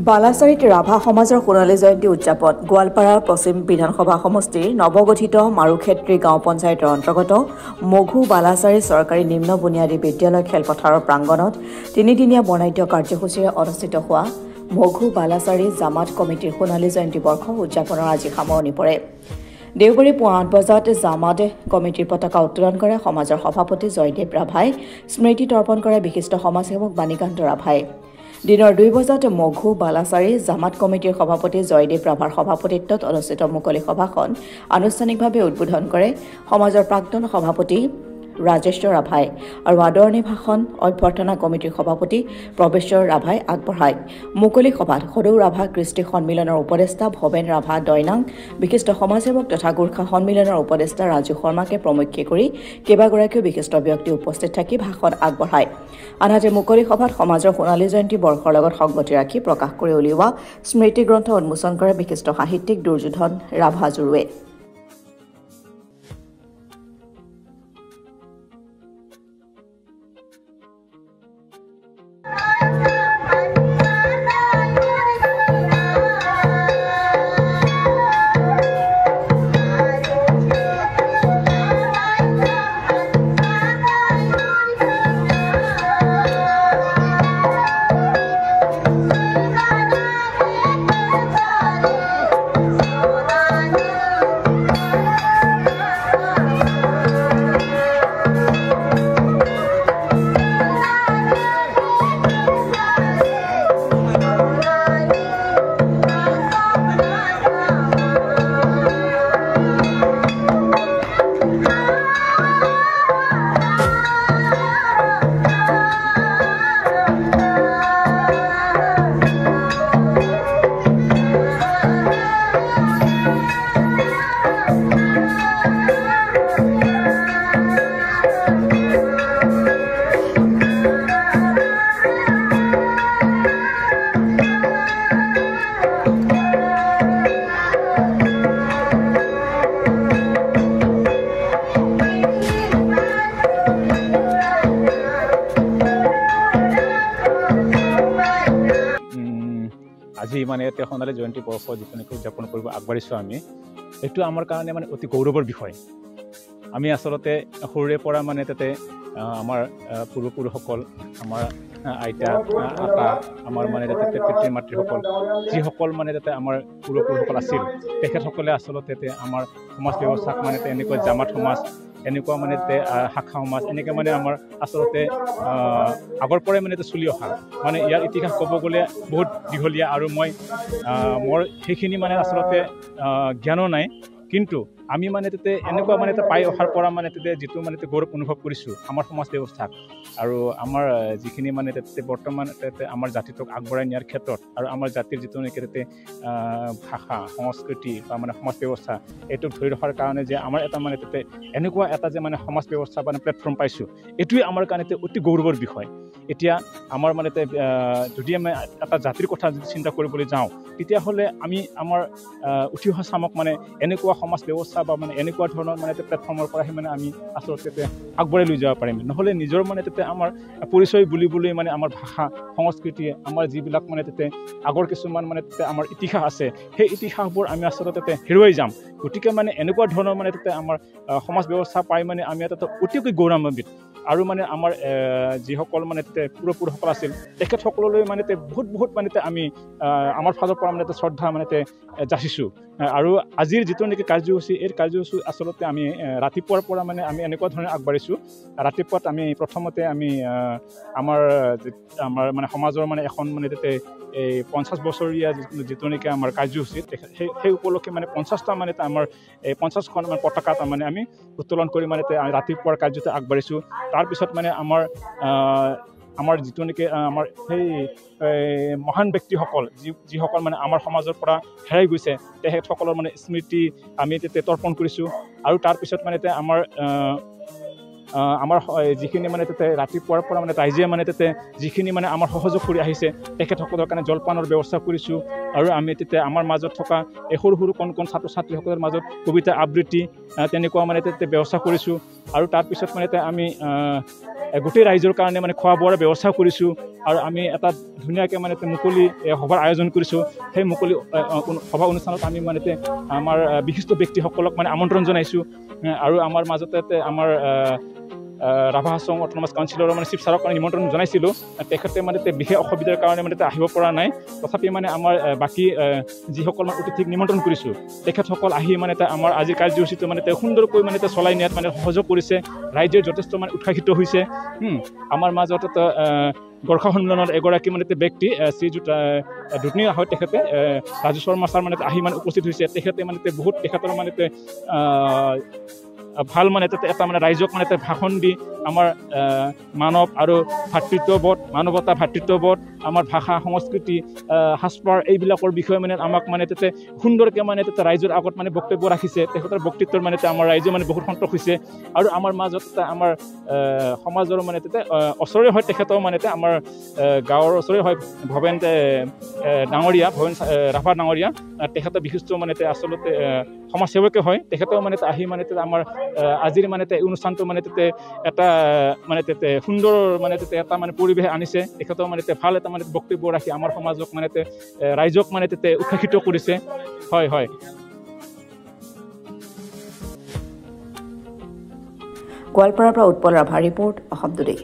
বালাচাৰীত ৰাভা সমাজৰ সোণালী জয়ন্তী উদযাপন গোৱালপাৰাৰ পশ্চিম বিধানসভা সমষ্টিৰ নৱগঠিত মাৰুক্ষেত্ৰী গাঁও পঞ্চায়তৰ অন্তৰ্গত মঘু বালাচাৰী চৰকাৰী নিম্ন বুনিয়াদী বিদ্যালয় খেলপথাৰৰ প্ৰাংগণত তিনিদিনীয়া বৰ্ণাঢ্য কাৰ্যসূচীৰে অনুষ্ঠিত হোৱা মঘু বালাচাৰী জামাত কমিটিৰ সোণালী জয়ন্তী বৰ্ষ উদযাপনৰ আজি সামৰণি পৰে। দেওবাৰে পুৱা ৮ বজাত জামাত কমিটিৰ পতাকা উত্তোলন কৰে সমাজৰ সভাপতি জয়দেৱ ৰাভাই, স্মৃতি তৰ্পণ কৰে বিশিষ্ট সমাজসেৱক বাণীকান্ত ৰাভাই। দিনৰ ২ বজাত মঘু বালাচাৰী জামাত কমিটিৰ সভাপতি জয়দেৱ ৰাভাৰ সভাপতিত্বত অনুষ্ঠিত মুকলি সভাখন আনুষ্ঠানিকভাৱে উদ্বোধন কৰে সমাজৰ প্ৰাক্তন সভাপতি ৰাজেশ্বৰ ৰাভাই আৰু আদৰণি ভাষণ অভ্যৰ্থনা কমিটিৰ সভাপতি প্ৰৱেশ্বৰ ৰাভাই আগবঢ়ায়। মুকলি সভাত সদৌ ৰাভা কৃষ্টি সন্মিলনৰ উপদেষ্টা ভৱেন ৰাভা দৈনাং, বিশিষ্ট সমাজসেৱক তথা গোৰ্খা সন্মিলনৰ উপদেষ্টা ৰাজু শৰ্মাকে প্ৰমুখ্যে কৰি কেইবাগৰাকীও বিশিষ্ট ব্যক্তি উপস্থিত থাকি ভাষণ আগবঢ়ায়। আনহাতে মুকলি সভাত সমাজৰ সোণালী জয়ন্তী বৰ্ষৰ লগত সংগতি ৰাখি প্ৰকাশ কৰি উলিওৱা স্মৃতি গ্ৰন্থ উন্মোচন কৰে বিশিষ্ট সাহিত্যিক দুৰ্যোধন ৰাভাজুৰুৱে। আজি মানে সোণালী জয়ন্তী বৰ্ষ যিটো নেকি উদযাপন কৰিব আগবাঢ়িছোঁ আমি, এইটো আমাৰ কাৰণে মানে অতি গৌৰৱৰ বিষয়। আমি আচলতে সৰুৰে পৰা মানে তাতে আমাৰ পূৰ্বপুৰুষসকল, আমাৰ আইতা আটা, আমাৰ মানে তাতে পিতৃ মাতৃসকল যিসকল মানে তাতে আমাৰ পূৰ্বপুৰুষসকল আছিল, তেখেতসকলে আচলতে আমাৰ সমাজ ব্যৱস্থাক মানে এনেকুৱা জামাত সমাজ, এনেকুৱা মানে শাখা সমাজ, এনেকৈ মানে আমাৰ আচলতে আগৰ পৰাই মানে চলি অহা মানে ইয়াৰ ইতিহাস ক'ব গ'লে বহুত দীঘলীয়া আৰু মোৰ সেইখিনি মানে আচলতে জ্ঞানো নাই। কিন্তু আমি মানে তাতে এনেকুৱা মানে পাই অহাৰ পৰা মানে তাতে যিটো মানে গৌৰৱ অনুভৱ কৰিছোঁ আমাৰ সমাজ ব্যৱস্থাক আৰু আমাৰ যিখিনি মানে তাতে বৰ্তমান তাতে আমাৰ জাতিটোক আগবঢ়াই নিয়াৰ ক্ষেত্ৰত আৰু আমাৰ জাতিৰ যিটো নেকি তাতে ভাষা সংস্কৃতি বা মানে সমাজ ব্যৱস্থা এইটোক ধৰি ৰখাৰ কাৰণে যে আমাৰ এটা মানে তাতে এনেকুৱা এটা যে মানে সমাজ ব্যৱস্থা মানে প্লেটফৰ্ম পাইছোঁ, এইটোৱে আমাৰ কাৰণে অতি গৌৰৱৰ বিষয়। এতিয়া আমাৰ মানে যদি আমি এটা জাতিৰ কথা যদি চিন্তা কৰিবলৈ যাওঁ, তেতিয়াহ'লে আমি আমাৰ উঠি অহা চামক মানে এনেকুৱা সমাজ ব্যৱস্থা বা মানে এনেকুৱা ধৰণৰ মানে প্লেটফৰ্মৰ পৰাহে মানে আমি আচলতে আগবঢ়াই লৈ যাব পাৰিম। নহ'লে নিজৰ মানে তাতে আমাৰ পৰিচয় বুলিবলৈ মানে আমাৰ ভাষা সংস্কৃতিয়ে আমাৰ যিবিলাক মানে তাতে আগৰ কিছুমান মানে তাতে আমাৰ ইতিহাস আছে, সেই ইতিহাসবোৰ আমি আচলতে হেৰুৱাই যাম। গতিকে মানে এনেকুৱা ধৰণৰ মানে তাতে আমাৰ সমাজ ব্যৱস্থা পাই মানে আমি এটা অতিকৈ গৌৰৱান্বিত। আৰু মানে আমাৰ যিসকল মানে পূৰ্বপুৰুষসকল আছিল, তেখেতসকললৈ মানে বহুত মানে আমি আমাৰ ফালৰ পৰা মানে শ্ৰদ্ধা মানে যাচিছোঁ। আৰু আজিৰ যিটো নেকি কাৰ্যসূচী, এই কাৰ্যসূচী আচলতে আমি ৰাতিপুৱাৰ পৰা মানে আমি এনেকুৱা ধৰণে আগবাঢ়িছোঁ। ৰাতিপুৱাত আমি প্ৰথমতে আমি আমাৰ মানে সমাজৰ মানে এখন মানে তাতে এই ৫০ বছৰীয়া যিটো নেকি আমাৰ কাৰ্যসূচী, সেই উপলক্ষে মানে ৫০টা মানে আমাৰ এই ৫০খন মানে পতাকা তাৰমানে আমি উত্তোলন কৰি মানে ৰাতিপুৱাৰ কাৰ্যতে আগবাঢ়িছোঁ। তাৰপিছত মানে আমাৰ যিটো নেকি আমাৰ সেই মহান ব্যক্তিসকল যিসকল মানে আমাৰ সমাজৰ পৰা হেৰাই গৈছে, তেখেতসকলৰ মানে স্মৃতি আমি তৰ্পণ কৰিছোঁ। আৰু তাৰপিছত মানে আমাৰ যিখিনি মানে ৰাতিপুৱাৰ পৰা মানে ৰাইজে মানে যিখিনি মানে আমাৰ সহযোগ কৰি আহিছে, তেখেতসকলৰ কাৰণে জলপানৰ ব্যৱস্থা কৰিছোঁ। আৰু আমি আমাৰ মাজত থকা এই সৰু সৰু কণ ছাত্ৰ ছাত্ৰীসকলৰ মাজত কবিতা আবৃত্তি তেনেকুৱা মানে ব্যৱস্থা কৰিছোঁ। আৰু তাৰপিছত মানে আমি গোটেই ৰাইজৰ কাৰণে মানে খোৱা বোৱাৰ ব্যৱস্থা কৰিছোঁ। আৰু আমি এটা ধুনীয়াকৈ মানে মুকলি সভাৰ আয়োজন কৰিছোঁ সেই মুকলি সভা অনুষ্ঠানত আমি মানে আমাৰ বিশিষ্ট ব্যক্তিসকলক মানে আমন্ত্ৰণ জনাইছোঁ আৰু আমাৰ মাজতে আমাৰ ৰাভা হাছং অট'নমাছ কাউন্সিলৰ মানে চিফ ছাৰক নিমন্ত্ৰণ জনাইছিলোঁ তেখেতে মানে বিশেষ অসুবিধাৰ কাৰণে মানে আহিব পৰা নাই তথাপি মানে আমাৰ বাকী যিসকল মানে অতিথিক নিমন্ত্ৰণ কৰিছোঁ তেখেতসকল আহি মানে আমাৰ আজিৰ কাৰ্যসূচীটো মানে সুন্দৰকৈ মানে চলাই নিয়াত মানে সহযোগ কৰিছে ৰাইজে যথেষ্ট মানে উৎসাহিত হৈছে আমাৰ মাজত গৰ্খা সন্মিলনৰ এগৰাকী মানে ব্যক্তি শ্ৰীযুত দুতনি হয় তেখেতে ৰাজু শৰ্মা ছাৰ মানে আহি মানে উপস্থিত হৈছে তেখেতে মানে বহুত তেখেতৰ মানে ভাল মানে এটা মানে ৰাইজক মানে ভাষণ দি আমাৰ মানৱ আৰু ভাতৃত্ববোধ মানৱতা ভাতৃত্ববোধ আমাৰ ভাষা সংস্কৃতি সাজপাৰ এইবিলাকৰ বিষয়ে মানে আমাক মানে সুন্দৰকৈ মানে ৰাইজৰ আগত মানে বক্তব্য ৰাখিছে তেখেতৰ বক্তৃত্বৰ মানে আমাৰ ৰাইজে মানে বহুত সন্তোষ হৈছে আৰু আমাৰ মাজত আমাৰ সমাজৰ মানে ওচৰৰে হয় তেখেতৰ মানে আমাৰ গাঁৱৰ ওচৰৰে হয় ভৱেন ডাঙৰীয়া ভৱেন ৰাভা ডাঙৰীয়া তেখেতৰ বিশিষ্ট মানে আচলতে সমাজসেৱকে হয় তেখেতেও মানে আহি মানে আমাৰ আজিৰ মানে অনুষ্ঠানটো মানে এটা মানে সুন্দৰ মানে এটা মানে পৰিৱেশ আনিছে তেখেতেও মানে ভাল এটা মানে বক্তব্য ৰাখি আমাৰ সমাজক মানে ৰাইজক মানে উৎসাহিত কৰিছে হয় হয় গোৱালপাৰাৰ পৰা উৎপল ৰাভা ৰিপৰ্ট অসম টুডে।